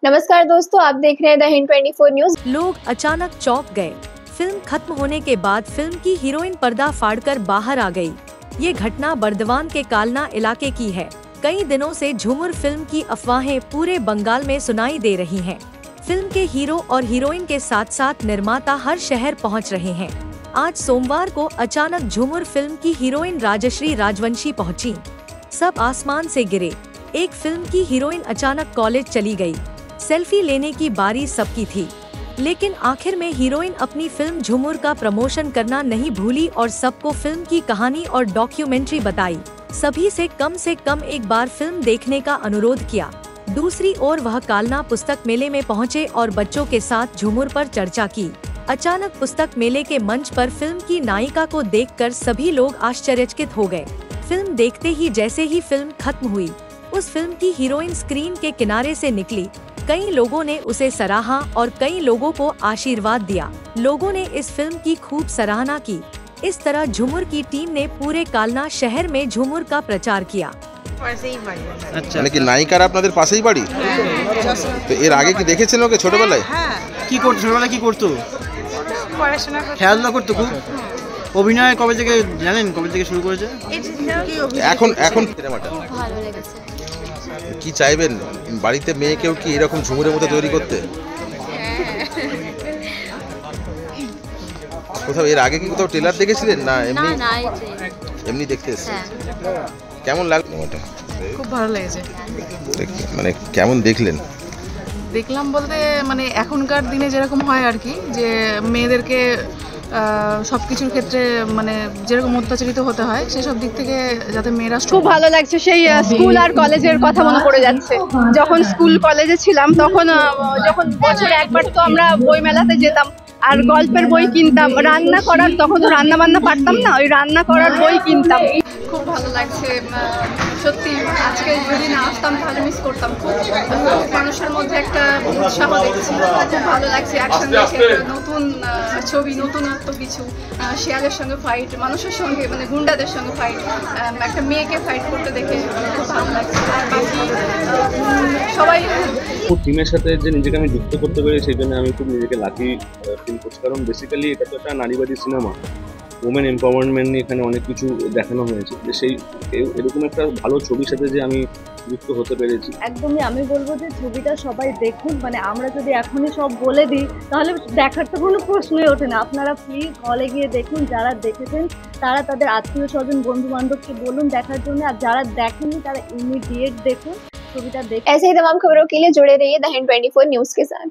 नमस्कार दोस्तों, आप देख रहे हैं द हिंद 24 न्यूज। लोग अचानक चौंक गए। फिल्म खत्म होने के बाद फिल्म की हीरोइन पर्दा फाड़कर बाहर आ गई। ये घटना बर्दवान के कालना इलाके की है। कई दिनों से झूमर फिल्म की अफवाहें पूरे बंगाल में सुनाई दे रही हैं। फिल्म के हीरो और हीरोइन के साथ साथ निर्माता हर शहर पहुंच रहे हैं। आज सोमवार को अचानक झूमर फिल्म की हीरोइन राजश्री राजवंशी पहुंची। सब आसमान से गिरे। एक फिल्म की हीरोइन अचानक कॉलेज चली गई। सेल्फी लेने की बारी सबकी थी, लेकिन आखिर में हीरोइन अपनी फिल्म झूमर का प्रमोशन करना नहीं भूली और सबको फिल्म की कहानी और डॉक्यूमेंट्री बताई। सभी से कम एक बार फिल्म देखने का अनुरोध किया। दूसरी ओर वह कालना पुस्तक मेले में पहुंचे और बच्चों के साथ झूमर पर चर्चा की। अचानक पुस्तक मेले के मंच पर फिल्म की नायिका को देखकर सभी लोग आश्चर्यचकित हो गए। फिल्म देखते ही जैसे ही फिल्म खत्म हुई, उस फिल्म की हीरोइन स्क्रीन के किनारे से निकली। कई लोगों ने उसे सराहा और कई लोगों को आशीर्वाद दिया। लोगों ने इस फिल्म की खूब सराहना की। इस तरह झूमर की टीम ने पूरे कालना शहर में झूमर का प्रचार किया। আচ্ছা মানে কি নায়িকার আপনাদের পাশেই বাড়ি? তো এর আগে কি দেখেছেন ওকে ছোটবেলায়? কি করতো ছোটবেলায়, কি করতো? পড়াশোনা করতো, খেলাধুলা করতো খুব। অভিনয় কবে থেকে জানেন, কবে থেকে শুরু করেছে? এখন সিনেমাটা ভালো লেগেছে। কি চাইবেন বাড়িতে মেয়েকেও কি এরকম ঝুমুরের মতো তৈরি করতে? কোথাও এর আগে কি কোথাও ট্রেলার দেখেছিলেন না এমনি? না এমনি দেখতে এসেছেন। কেমন লাগলো ওটা? খুব ভালো লেগেছে। মানে কেমন দেখলেন? দেখলাম বলতে মানে এখনকার দিনে যেরকম হয় আর কি, যে মেয়েদেরকে সব কিছুর ক্ষেত্রে মানে যেরকম অত্যাচারিত হতে হয় সেসব দিক থেকে যাতে মেয়েরা খুব ভালো লাগছে। সেই স্কুল আর কলেজের কথা মনে পড়ে যাচ্ছে। যখন স্কুল কলেজে ছিলাম তখন যখন বছরে একবার তো আমরা বই মেলাতে যেতাম আর গল্পের বই কিনতাম। রান্না করার, তখন তো রান্না বান্না পারতাম না, ওই রান্না করার বই কিনতাম। খুব ভালো লাগছে। সত্যি আজকে যদি না আসতাম তাহলে মিস করতাম। খুব মানুষের মধ্যে একটা উৎসাহ দেখছি, খুব ভালো লাগছে। অ্যাকশন দেখে নতুন ছবি, নতুনত্ব কিছু, শেয়ালের সঙ্গে ফাইট, মানুষের সঙ্গে মানে গুন্ডাদের সঙ্গে ফাইট, একটা মেয়েকে ফাইট করতে দেখে খুব ভালো লাগছে। আর বাকি সবাই টিমের সাথে যে নিজেকে আমি যুক্ত করতে পারি সেই জন্য আমি খুব নিজেকে লাকি ফিল করছি। কারণ বেসিক্যালি এটা তো একটা নারীবাদী সিনেমা, ওমেন এম্পাওয়ারমেন্ট নিয়ে এখানে অনেক কিছু দেখানো হয়েছে। যে সেই এরকম একটা ভালো ছবির সাথে যে আমি যুক্ত হতে পেরেছি। একদমই আমি বলবো যে ছবিটা সবাই দেখুন। মানে আমরা যদি এখনই সব বলে দিই তাহলে দেখার তো কোনো প্রশ্নই ওঠে না। আপনারা প্লিজ হলে গিয়ে দেখুন। যারা দেখেছেন তারা তাদের আত্মীয় স্বজন বন্ধু বান্ধবকে বলুন দেখার জন্য, আর যারা দেখেননি তারা ইমিডিয়েট দেখুন ছবিটা। ऐसे ही तमाम खबरों के लिए जुड़े रहिए द हिंद 24 न्यूज के साथ।